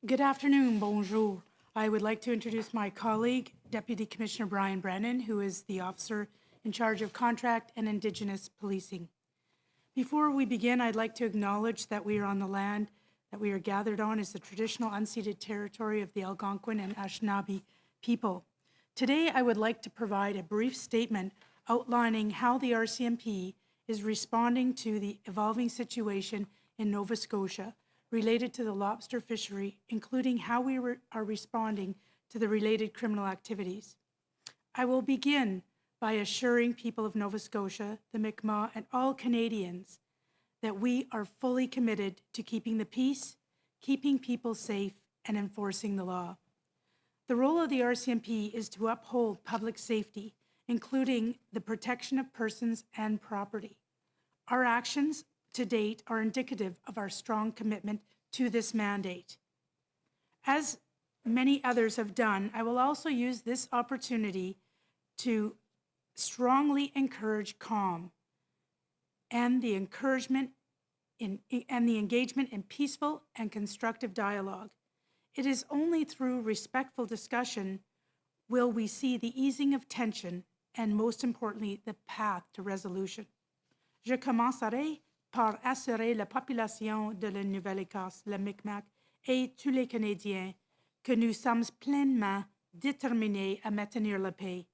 Good afternoon, bonjour. I would like to introduce my colleague, Deputy Commissioner Brian Brennan, who is the officer in charge of contract and Indigenous policing. Before we begin, I'd like to acknowledge that we are on the land that we are gathered on is the traditional unceded territory of the Algonquin and Anishinaabe people. Today, I would like to provide a brief statement outlining how the RCMP is responding to the evolving situation in Nova Scotia related to the lobster fishery, including how we are responding to the related criminal activities. I will begin by assuring people of Nova Scotia, the Mi'kmaq, and all Canadians that we are fully committed to keeping the peace, keeping people safe, and enforcing the law. The role of the RCMP is to uphold public safety, including the protection of persons and property. Our actions to date are indicative of our strong commitment to this mandate. As many others have done, I will also use this opportunity to strongly encourage calm and the engagement in peaceful and constructive dialogue. It is only through respectful discussion will we see the easing of tension and, most importantly, the path to resolution. Je commencerai par assurer la population de la Nouvelle-Écosse, le Micmac, et tous les Canadiens que nous sommes pleinement déterminés à maintenir la paix,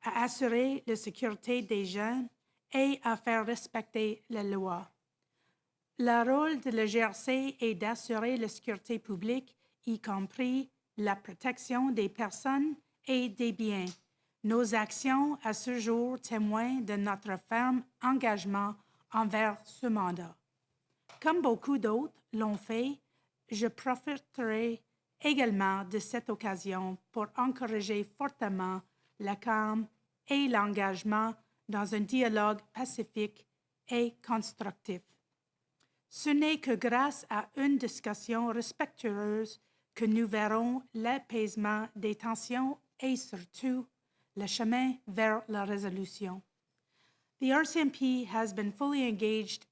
à assurer la sécurité des jeunes et à faire respecter la loi. Le rôle de la GRC est d'assurer la sécurité publique, y compris la protection des personnes et des biens. Nos actions à ce jour témoignent de notre ferme engagement envers ce mandat. Comme beaucoup d'autres l'ont fait, je profiterai également de cette occasion pour encourager fortement la calme et l'engagement dans un dialogue pacifique et constructif. Ce n'est que grâce à une discussion respectueuse que nous verrons l'apaisement des tensions et surtout le chemin vers la résolution. The RCMP has been fully engaged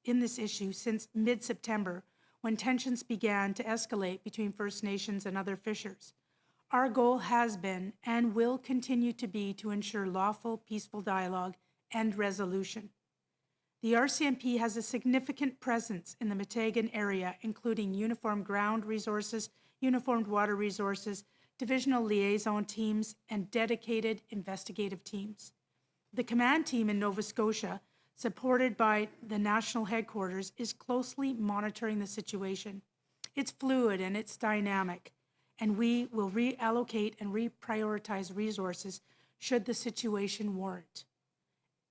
in this issue since mid-September, when tensions began to escalate between First Nations and other fishers. Our goal has been and will continue to be to ensure lawful, peaceful dialogue and resolution. The RCMP has a significant presence in the Metagon area, including uniformed ground resources, uniformed water resources, divisional liaison teams, and dedicated investigative teams. The command team in Nova Scotia, supported by the national headquarters, is closely monitoring the situation. It's fluid and it's dynamic, and we will reallocate and reprioritize resources should the situation warrant.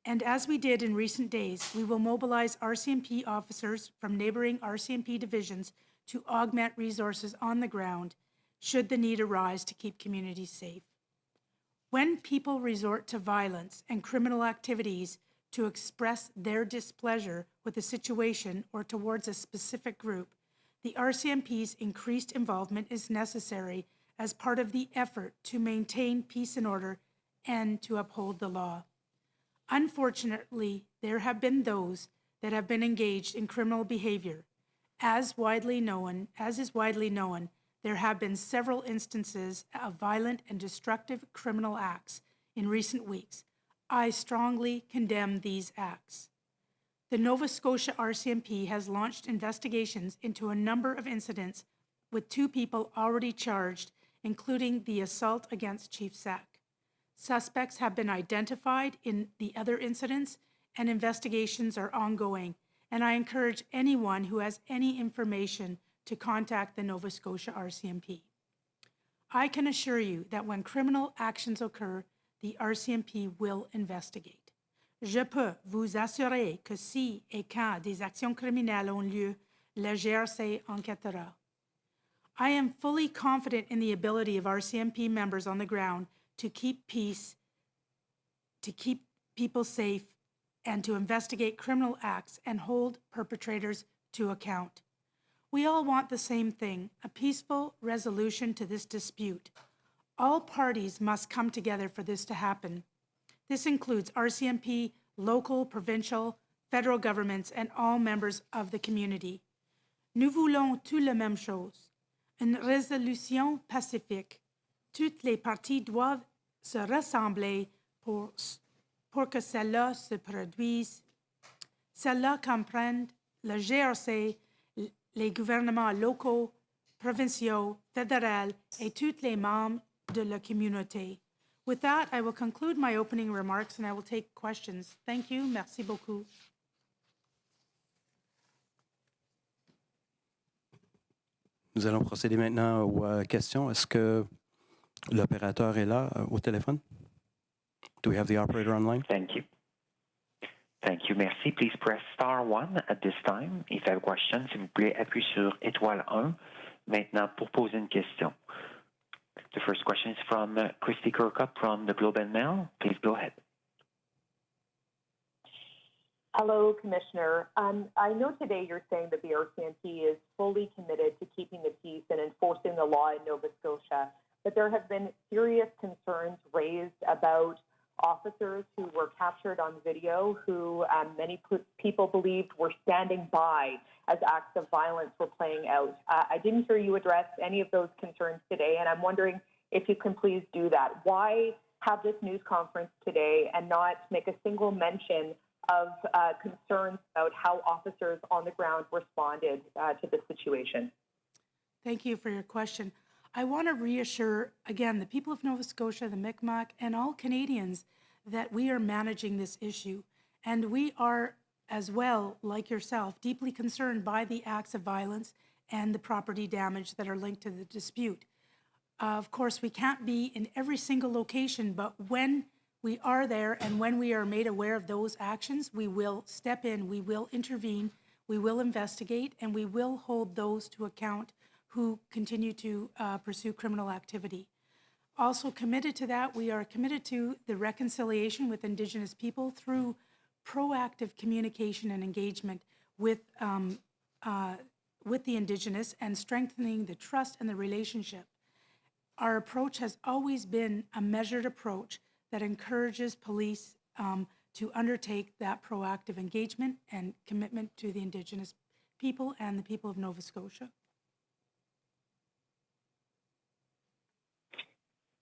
And as we did in recent days, we will mobilize RCMP officers from neighboring RCMP divisions to augment resources on the ground should the need arise to keep communities safe. When people resort to violence and criminal activities to express their displeasure with the situation or towards a specific group, the RCMP's increased involvement is necessary as part of the effort to maintain peace and order and to uphold the law. Unfortunately, there have been those that have been engaged in criminal behavior. As is widely known, there have been several instances of violent and destructive criminal acts in recent weeks. I strongly condemn these acts. The Nova Scotia RCMP has launched investigations into a number of incidents with 2 people already charged, including the assault against Chief Sack. Suspects have been identified in the other incidents, and investigations are ongoing, and I encourage anyone who has any information to contact the Nova Scotia RCMP. I can assure you that when criminal actions occur, the RCMP will investigate. Je peux vous assurer que si et quand des actions criminelles ont lieu, la GRC enquêtera. I am fully confident in the ability of RCMP members on the ground to keep peace, to keep people safe, and to investigate criminal acts and hold perpetrators to account. We all want the same thing, a peaceful resolution to this dispute. All parties must come together for this to happen. This includes RCMP, local, provincial, federal governments, and all members of the community. Nous voulons tous la même chose, une résolution pacifique. Toutes les parties doivent se rassembler pour que cela se produise. Cela comprend le GRC, les gouvernements locaux, provinciaux, fédéraux et tous les membres de la communauté. With that, I will conclude my opening remarks and I will take questions. Thank you. Merci beaucoup. Nous allons procéder maintenant aux questions. Est-ce que l'opérateur est là au téléphone? Do we have the operator online? Thank you. Thank you. Merci. Please press star 1 at this time. If you have a question, s'il vous plaît, appuyez sur étoile 1 maintenant pour poser une question. The first question is from Christy Kirkup from the Globe and Mail. Please go ahead. Hello, Commissioner. I know today you're saying that the RCMP is fully committed to keeping the peace and enforcing the law in Nova Scotia, but there have been serious concerns raised about officers who were captured on video who many people believed were standing by as acts of violence were playing out. I didn't hear you address any of those concerns today, and I'm wondering if you can please do that. Why have this news conference today and not make a single mention of concerns about how officers on the ground responded to the situation? Thank you for your question. I want to reassure, again, the people of Nova Scotia, the Mi'kmaq, and all Canadians that we are managing this issue. And we are, as well, like yourself, deeply concerned by the acts of violence and the property damage that are linked to the dispute. Of course, we can't be in every single location, but when we are there and when we are made aware of those actions, we will step in, we will intervene, we will investigate, and we will hold those to account who continue to pursue criminal activity. Also committed to that, we are committed to the reconciliation with Indigenous people through proactive communication and engagement with the Indigenous and strengthening the trust and the relationship. Our approach has always been a measured approach that encourages police to undertake that proactive engagement and commitment to the Indigenous people and the people of Nova Scotia.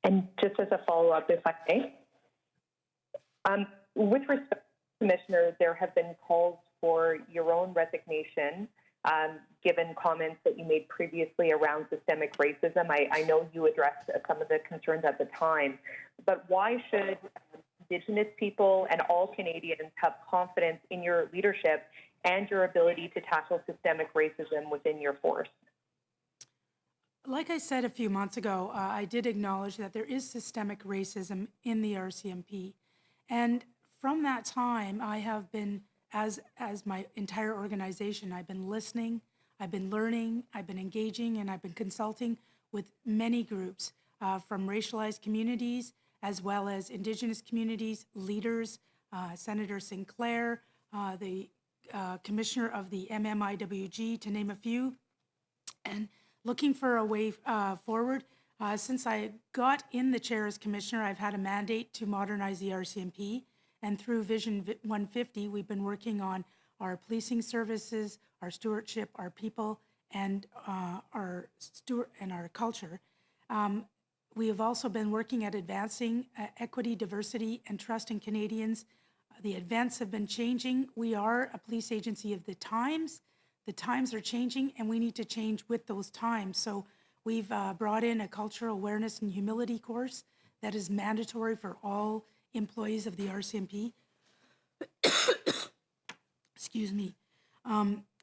And just as a follow-up, if I may, with respect, Commissioner, there have been calls for your own resignation, given comments that you made previously around systemic racism. I know you addressed some of the concerns at the time, but why should Indigenous people and all Canadians have confidence in your leadership and your ability to tackle systemic racism within your force? Like I said a few months ago, I did acknowledge that there is systemic racism in the RCMP. And from that time, I have been, as my entire organization, I've been listening, I've been learning, I've been engaging, and I've been consulting with many groups from racialized communities, as well as Indigenous communities, leaders, Senator Sinclair, the Commissioner of the MMIWG, to name a few, and looking for a way forward. Since I got in the chair as commissioner, I've had a mandate to modernize the RCMP, and through Vision 150, we've been working on our policing services, our stewardship, our people, and our culture. We have also been working at advancing equity, diversity, and trust in Canadians. The events have been changing. We are a police agency of the times. The times are changing, and we need to change with those times. So we've brought in a cultural awareness and humility course that is mandatory for all employees of the RCMP. Excuse me.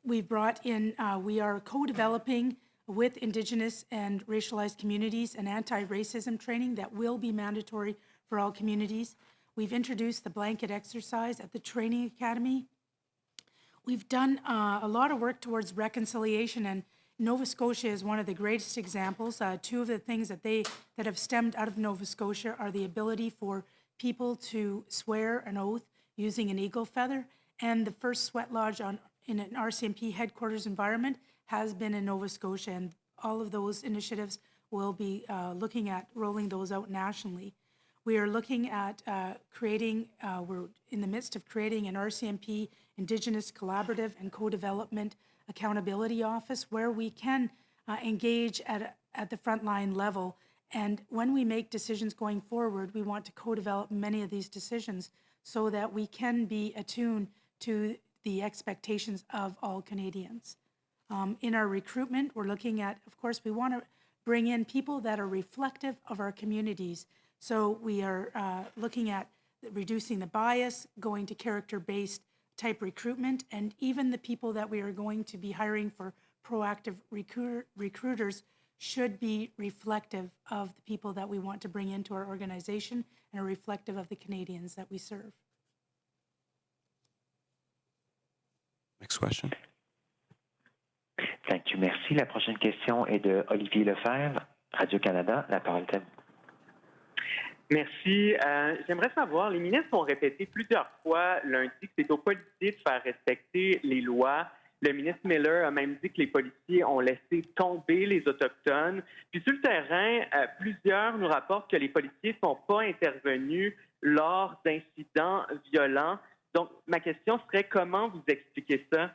We've brought in, we are co-developing with Indigenous and racialized communities an anti-racism training that will be mandatory for all communities. We've introduced the blanket exercise at the training academy. We've done a lot of work towards reconciliation, and Nova Scotia is one of the greatest examples. Two of the things that have stemmed out of Nova Scotia are the ability for people to swear an oath using an eagle feather, and the first sweat lodge in an RCMP headquarters environment has been in Nova Scotia, and all of those initiatives will be looking at rolling those out nationally. We are looking at we're in the midst of creating an RCMP Indigenous Collaborative and Co-Development Accountability Office where we can engage at the frontline level. And when we make decisions going forward, we want to co-develop many of these decisions so that we can be attuned to the expectations of all Canadians. In our recruitment, we're looking at, of course, we want to bring in people that are reflective of our communities. So we are looking at reducing the bias, going to character-based type recruitment, and even the people that we are going to be hiring for proactive recruiters should be reflective of the people that we want to bring into our organization and are reflective of the Canadians that we serve. Next question. Thank you. Merci. La prochaine question est de Olivier Lefebvre, Radio-Canada. La parole est à vous. Merci. J'aimerais savoir, les ministres ont répété plusieurs fois lundi que c'est aux policiers de faire respecter les lois. Le ministre Miller a même dit que les policiers ont laissé tomber les Autochtones. Puis sur le terrain, plusieurs nous rapportent que les policiers ne sont pas intervenus lors d'incidents violents. Donc, ma question serait comment vous expliquez ça?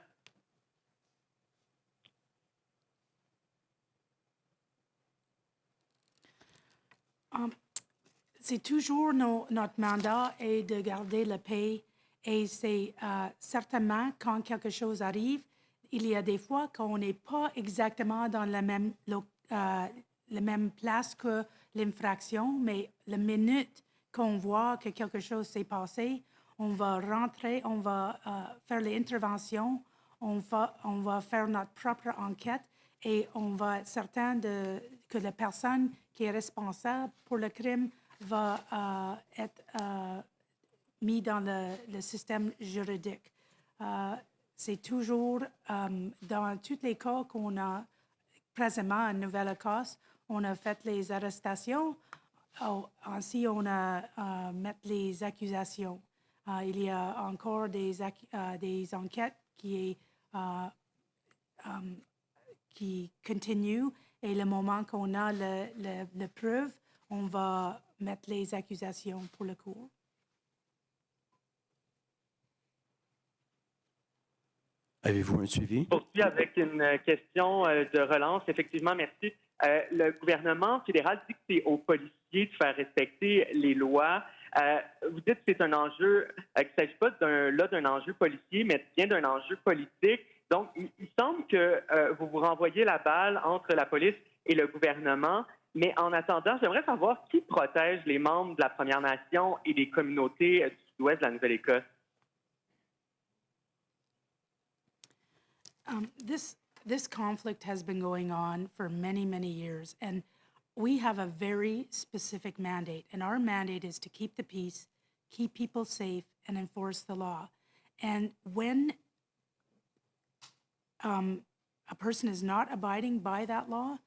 C'est toujours notre mandat est de garder la paix et c'est certainement quand quelque chose arrive, il y a des fois qu'on n'est pas exactement dans la même place que l'infraction, mais la minute qu'on voit que quelque chose s'est passé, on va rentrer, on va faire les interventions, on va faire notre propre enquête et on va être certain que la personne qui est responsable pour le crime va être mis dans le système juridique. C'est toujours, dans tous les cas qu'on a présentement en Nouvelle-Écosse, on a fait les arrestations, ainsi on a mis les accusations. Il y a encore des enquêtes qui continuent et le moment qu'on a la preuve, on va mettre les accusations pour le cours. Avez-vous un suivi? Poursuis avec une question de relance. Effectivement, merci. Le gouvernement fédéral dit que c'est aux policiers de faire respecter les lois. Vous dites que c'est un enjeu, qu'il ne s'agit pas d'un enjeu policier, mais bien d'un enjeu politique. Donc, il semble que vous vous renvoyez la balle entre la police et le gouvernement. Mais en attendant, j'aimerais savoir qui protège les membres de la Première Nation et des communautés du sud-ouest de la Nouvelle-Écosse. This conflict has been going on for many, many years, and we have a very specific mandate, and our mandate is to keep the peace, keep people safe, and enforce the law. And when a person is not abiding by that law,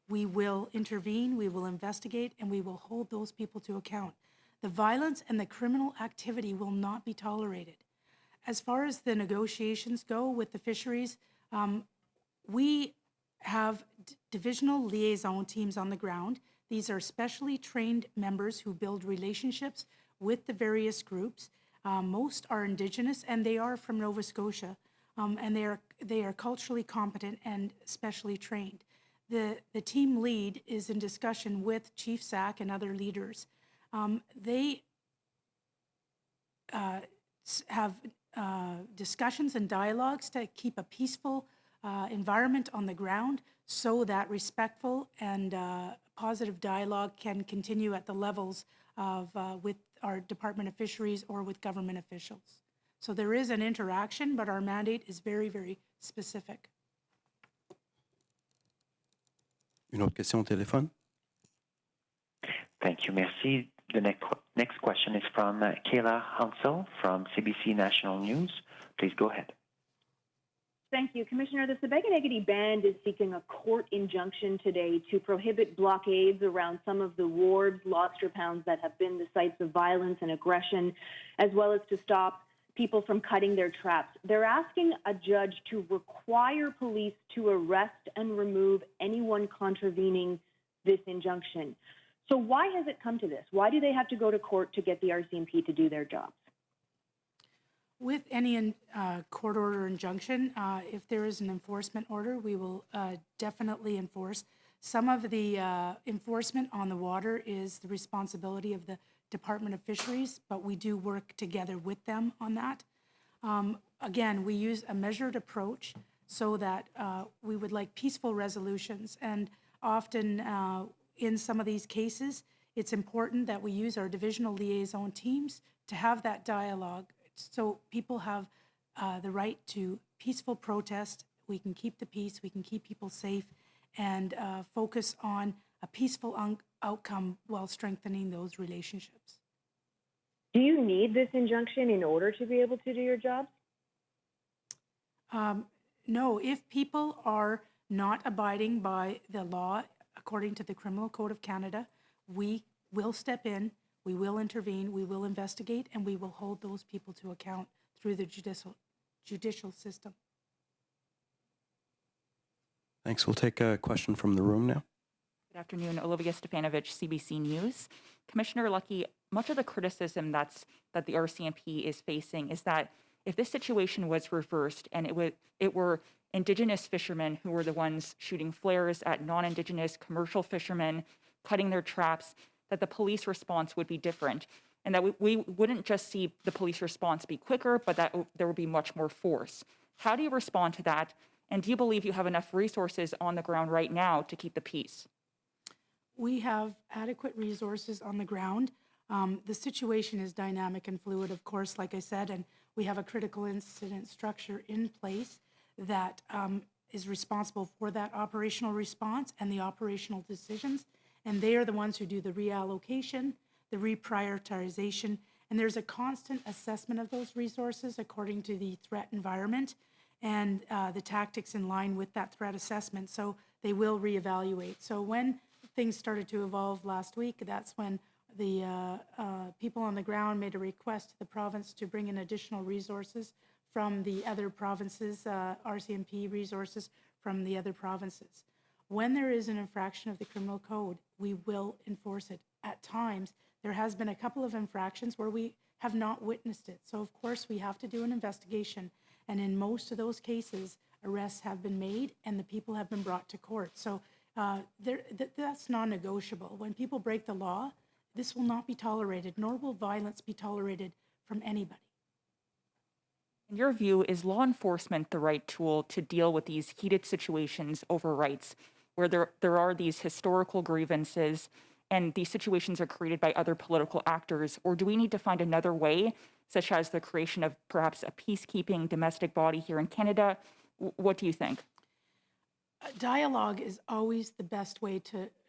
we will intervene, we will investigate, and we will hold those people to account. The violence and the criminal activity will not be tolerated. As far as the negotiations go with the fisheries, we have divisional liaison teams on the ground. These are specially trained members who build relationships with the various groups. Most are Indigenous, and they are from Nova Scotia, and they are culturally competent and specially trained. The team lead is in discussion with Chief Sack and other leaders. They have discussions and dialogues to keep a peaceful environment on the ground so that respectful and positive dialogue can continue at the levels of with our Department of Fisheries or with government officials. So there is an interaction, but our mandate is very, very specific. Une autre question au téléphone? Thank you. Merci. The next question is from Kayla Hansel from CBC National News. Please go ahead. Thank you, Commissioner. The Sipekne'katik Band is seeking a court injunction today to prohibit blockades around some of the wharves, lobster pounds that have been the sites of violence and aggression, as well as to stop people from cutting their traps. They're asking a judge to require police to arrest and remove anyone contravening this injunction. So why has it come to this? Why do they have to go to court to get the RCMP to do their jobs? With any court order injunction, if there is an enforcement order, we will definitely enforce. Some of the enforcement on the water is the responsibility of the Department of Fisheries, but we do work together with them on that. Again, we use a measured approach so that we would like peaceful resolutions. And often in some of these cases, it's important that we use our divisional liaison teams to have that dialogue so people have the right to peaceful protest. We can keep the peace, we can keep people safe, and focus on a peaceful outcome while strengthening those relationships. Do you need this injunction in order to be able to do your job? No, if people are not abiding by the law according to the Criminal Code of Canada, we will step in, we will intervene, we will investigate, and we will hold those people to account through the judicial system. Thanks. We'll take a question from the room now. Good afternoon, Olivia Stepanovich, CBC News. Commissioner Lucki, much of the criticism that the RCMP is facing is that if this situation was reversed and it were Indigenous fishermen who were the ones shooting flares at non-Indigenous commercial fishermen, cutting their traps, that the police response would be different, and that we wouldn't just see the police response be quicker, but that there would be much more force. How do you respond to that? And do you believe you have enough resources on the ground right now to keep the peace? We have adequate resources on the ground. The situation is dynamic and fluid, of course, like I said, and we have a critical incident structure in place that is responsible for that operational response and the operational decisions. And they are the ones who do the reallocation, the reprioritization, and there's a constant assessment of those resources according to the threat environment and the tactics in line with that threat assessment. So they will reevaluate. So when things started to evolve last week, that's when the people on the ground made a request to the province to bring in additional resources from the other provinces, RCMP resources from the other provinces. When there is an infraction of the criminal code, we will enforce it. At times, there has been a couple of infractions where we have not witnessed it. So of course, we have to do an investigation. And in most of those cases, arrests have been made and the people have been brought to court. So that's non-negotiable. When people break the law, this will not be tolerated, nor will violence be tolerated from anybody. In your view, is law enforcement the right tool to deal with these heated situations over rights, where there are these historical grievances and these situations are created by other political actors? Or do we need to find another way, such as the creation of perhaps a peacekeeping domestic body here in Canada? What do you think? Dialogue is always the best way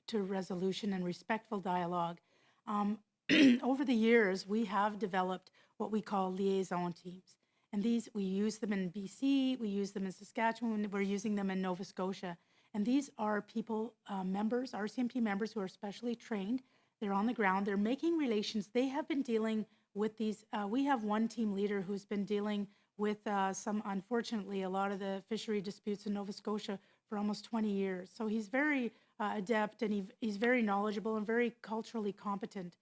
to resolution, and respectful dialogue. Over the years, we have developed what we call liaison teams. And these, we use them in BC, we use them in Saskatchewan, we're using them in Nova Scotia. And these are people, members, RCMP members who are specially trained. They're on the ground, they're making relations. They have been dealing with these, we have one team leader who's been dealing with unfortunately, a lot of the fishery disputes in Nova Scotia for almost 20 years. So he's very adept, and he's very knowledgeable and very culturally competent.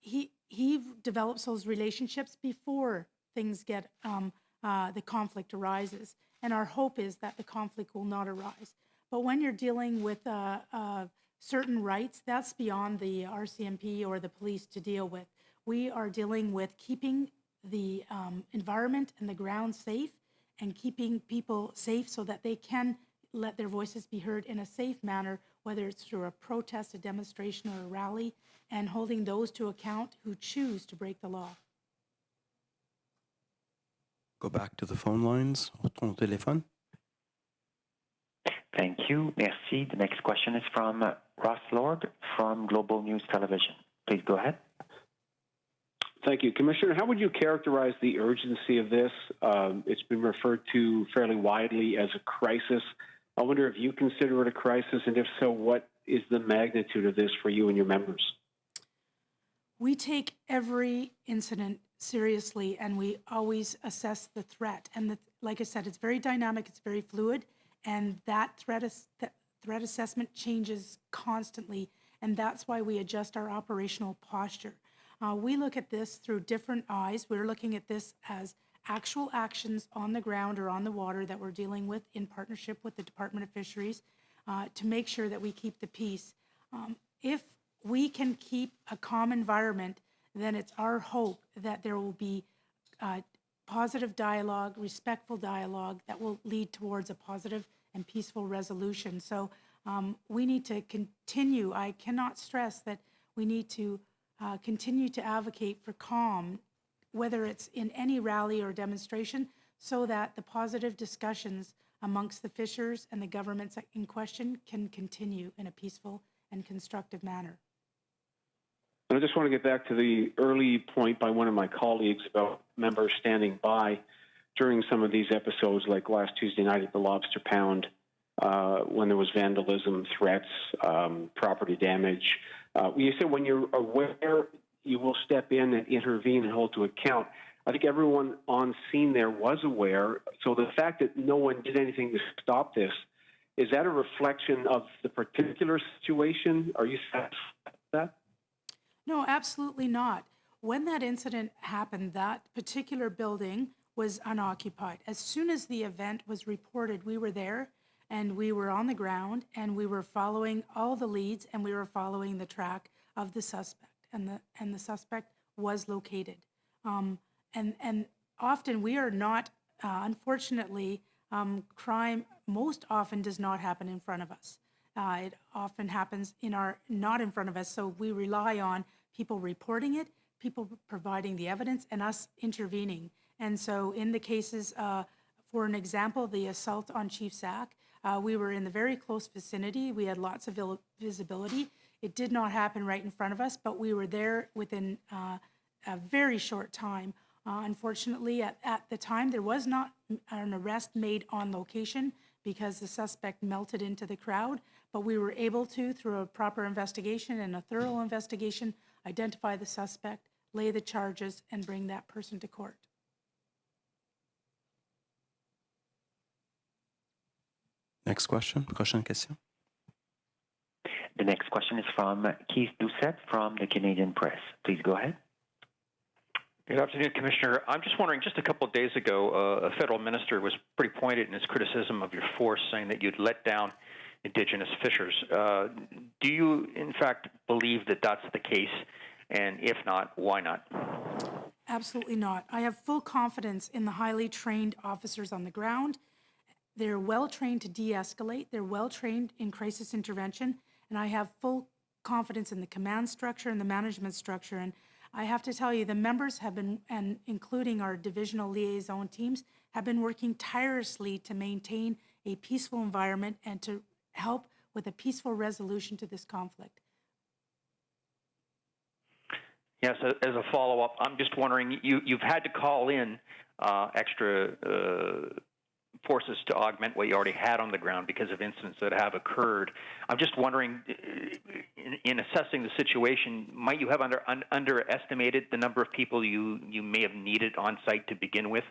He develops those relationships before things get, the conflict arises. And our hope is that the conflict will not arise. But when you're dealing with certain rights, that's beyond the RCMP or the police to deal with. We are dealing with keeping the environment and the ground safe, and keeping people safe so that they can let their voices be heard in a safe manner, whether it's through a protest, a demonstration, or a rally, and holding those to account who choose to break the law. Go back to the phone lines. Ton téléphone. Thank you. Merci. The next question is from Ross Lord from Global News Television. Please go ahead. Thank you. Commissioner, how would you characterize the urgency of this? It's been referred to fairly widely as a crisis. I wonder if you consider it a crisis, and if so, what is the magnitude of this for you and your members? We take every incident seriously, and we always assess the threat. And like I said, it's very dynamic, it's very fluid, and that threat assessment changes constantly, and that's why we adjust our operational posture. We look at this through different eyes. We're looking at this as actual actions on the ground or on the water that we're dealing with in partnership with the Department of Fisheries to make sure that we keep the peace. If we can keep a calm environment, then it's our hope that there will be positive dialogue, respectful dialogue that will lead towards a positive and peaceful resolution. So we need to continue. I cannot stress that we need to continue to advocate for calm, whether it's in any rally or demonstration, so that the positive discussions amongst the fishers and the governments in question can continue in a peaceful and constructive manner. I just want to get back to the early point by one of my colleagues about members standing by during some of these episodes, like last Tuesday night at the Lobster Pound, when there was vandalism, threats, property damage. You said when you're aware, you will step in and intervene and hold to account. I think everyone on scene there was aware. So the fact that no one did anything to stop this, is that a reflection of the particular situation? Are you satisfied with that? No, absolutely not. When that incident happened, that particular building was unoccupied. As soon as the event was reported, we were there and we were on the ground and we were following all the leads and we were following the track of the suspect, and the suspect was located. And often we are not, unfortunately, crime most often does not happen in front of us. It often happens not in front of us, so we rely on people reporting it, people providing the evidence, and us intervening. And so in the cases, for an example, the assault on Chief Sack, we were in the very close vicinity. We had lots of visibility. It did not happen right in front of us, but we were there within a very short time. Unfortunately, at the time, there was not an arrest made on location because the suspect melted into the crowd, but we were able to, through a proper investigation and a thorough investigation, identify the suspect, lay the charges, and bring that person to court. Next question. Prochaine question. The next question is from Keith Doucette from the Canadian Press. Please go ahead. Good afternoon, Commissioner. I'm just wondering, just a couple of days ago, a federal minister was pretty pointed in his criticism of your force, saying that you'd let down Indigenous fishers. Do you, in fact, believe that that's the case? And if not, why not? Absolutely not. I have full confidence in the highly trained officers on the ground. They're well trained to de-escalate. They're well trained in crisis intervention. And I have full confidence in the command structure and the management structure. And I have to tell you, the members have been, and including our divisional liaison teams, have been working tirelessly to maintain a peaceful environment and to help with a peaceful resolution to this conflict. Yes, as a follow-up, I'm just wondering, you've had to call in extra forces to augment what you already had on the ground because of incidents that have occurred. I'm just wondering, in assessing the situation, might you have underestimated the number of people you may have needed on site to begin with,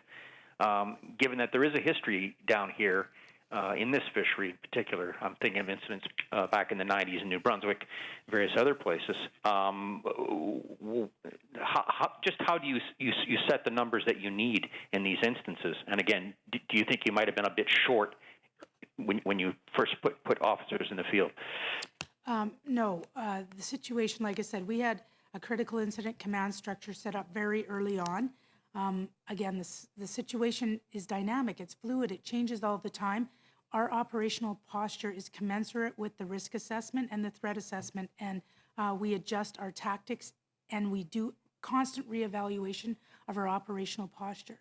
given that there is a history down here in this fishery in particular? I'm thinking of incidents back in the 90s in New Brunswick, various other places. How do you set the numbers that you need in these instances? And again, do you think you might have been a bit short when you first put officers in the field? No, the situation, like I said, we had a critical incident command structure set up very early on. Again, the situation is dynamic, it's fluid, it changes all the time. Our operational posture is commensurate with the risk assessment and the threat assessment, and we adjust our tactics and we do constant reevaluation of our operational posture.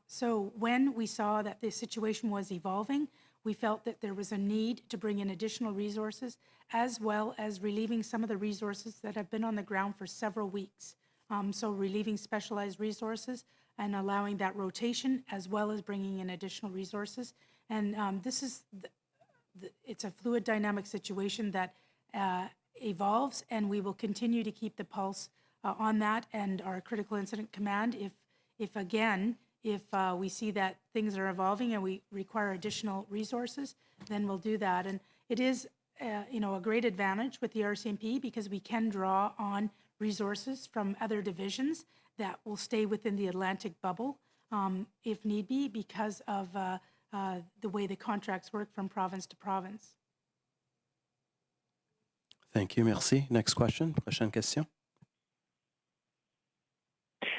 So when we saw that the situation was evolving, we felt that there was a need to bring in additional resources, as well as relieving some of the resources that have been on the ground for several weeks. So relieving specialized resources and allowing that rotation, as well as bringing in additional resources. And this is, it's a fluid dynamic situation that evolves, and we will continue to keep the pulse on that and our critical incident command. If we see that things are evolving and we require additional resources, then we'll do that. And it is, a great advantage with the RCMP because we can draw on resources from other divisions that will stay within the Atlantic bubble if need be because of the way the contracts work from province to province. Thank you. Merci. Next question. Prochaine question.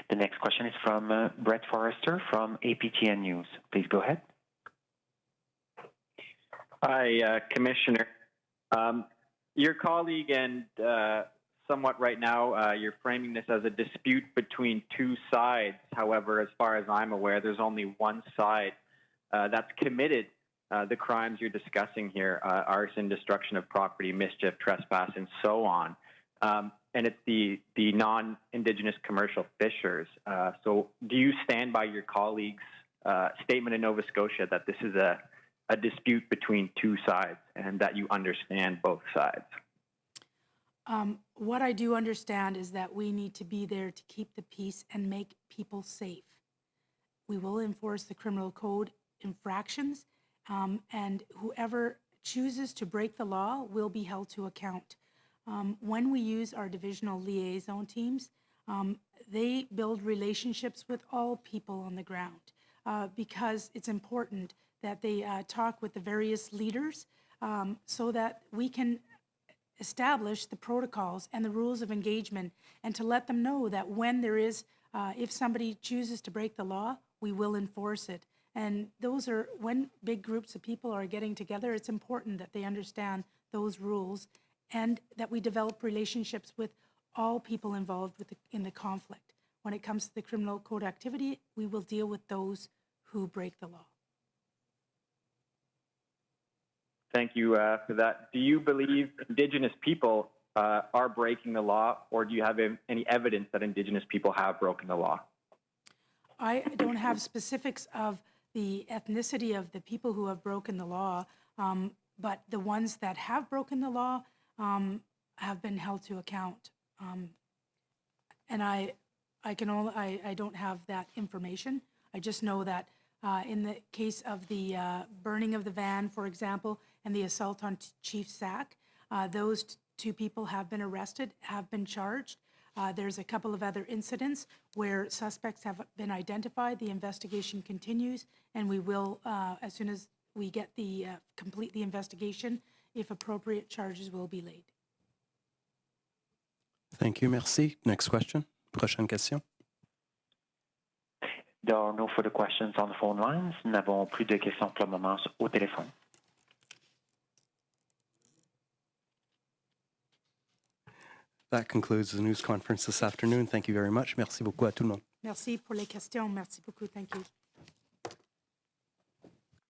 The next question is from Brett Forrester from APTN News. Please go ahead. Hi, Commissioner. Your colleague and somewhat right now, you're framing this as a dispute between two sides. However, as far as I'm aware, there's only one side that's committed the crimes you're discussing here, arson, destruction of property, mischief, trespass, and so on. And it's the non-Indigenous commercial fishers. So do you stand by your colleague's statement in Nova Scotia that this is a dispute between two sides and that you understand both sides? What I do understand is that we need to be there to keep the peace and make people safe. We will enforce the criminal code infractions, and whoever chooses to break the law will be held to account. When we use our divisional liaison teams, they build relationships with all people on the ground because it's important that they talk with the various leaders so that we can establish the protocols and the rules of engagement and to let them know that when there is, if somebody chooses to break the law, we will enforce it. And those are, when big groups of people are getting together, it's important that they understand those rules and that we develop relationships with all people involved in the conflict. When it comes to the criminal code activity, we will deal with those who break the law. Thank you for that. Do you believe Indigenous people are breaking the law, or do you have any evidence that Indigenous people have broken the law? I don't have specifics of the ethnicity of the people who have broken the law, but the ones that have broken the law have been held to account. And I don't have that information. I just know that in the case of the burning of the van, for example, and the assault on Chief Sack, those two people have been arrested, have been charged. There's a couple of other incidents where suspects have been identified. The investigation continues, and we will, as soon as we get complete the investigation, if appropriate, charges will be laid. Thank you. Merci. Next question. Prochaine question. There are no further questions on the phone lines. Nous n'avons plus de questions pour le moment au téléphone. That concludes the news conference this afternoon. Thank you very much. Merci beaucoup à tout le monde. Merci pour les questions. Merci beaucoup. Thank you.